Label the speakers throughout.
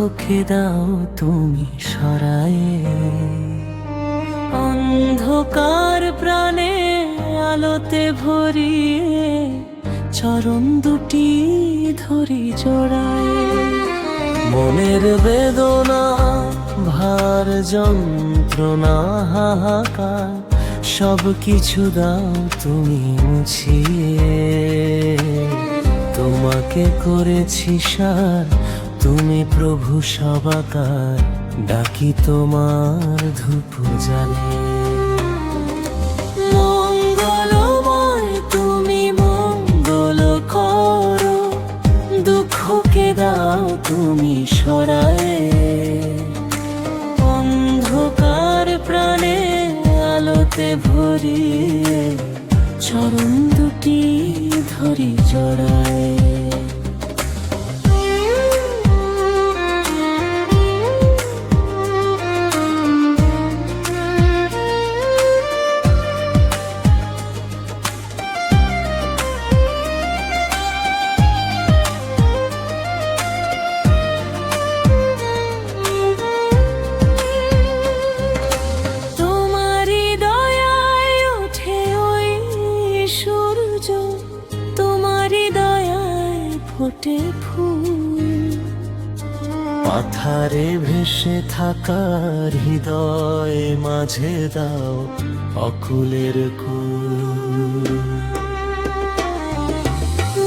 Speaker 1: দুঃখকে দাও তুমি সরায়ে, অন্ধকার প্রাণে আলোতে ভরিয়ে চরণ দুটি ধরি জড়ায়ে। মনের বেদনা ভার যন্ত্রণা হাহাকার সব কিছু দাও তুমি মুছিয়ে। তোমাকে করেছি সার, তুমি প্রভু সবাকার, ডাকি তোমার ধূপ জ্বালে। মঙ্গলময় তুমি মঙ্গল করো, দুঃখকে দাও তুমি সরায়ে, অন্ধকার প্রাণে আলোতে ভরিয়ে চরণ দুটি ধরি জড়ায়ে। ফোটে ফুল পাথারে ভেসে থাকার হৃদয় মাঝে দাও অকুলের কুল।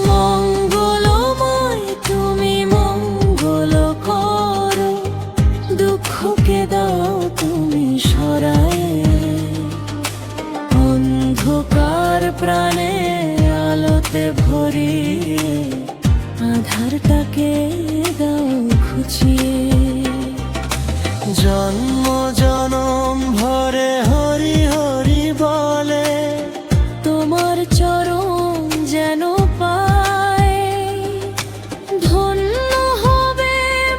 Speaker 1: মঙ্গলময় তুমি মঙ্গল করো, দুঃখকে দাও তুমি সরায়ে, অন্ধকার প্রাণে আলোতে ভরিয়ে আধারটাকে দাও খুঁচিয়ে। জন্ম জনম ভরে হরি হরি বলে তোমার চরণ যেন পায়, ধন্য হবে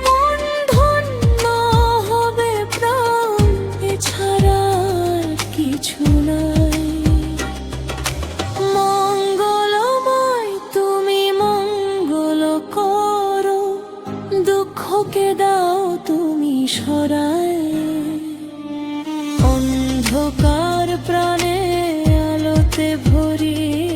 Speaker 1: মন ধন্য হবে প্রাণ, এছাড়া কিছু নাই। মঙ্গলময় তুমি মঙ্গল করো, দুঃখকে দাও তুমি সরায়ে, অন্ধকার প্রাণে আলোতে ভরিয়ে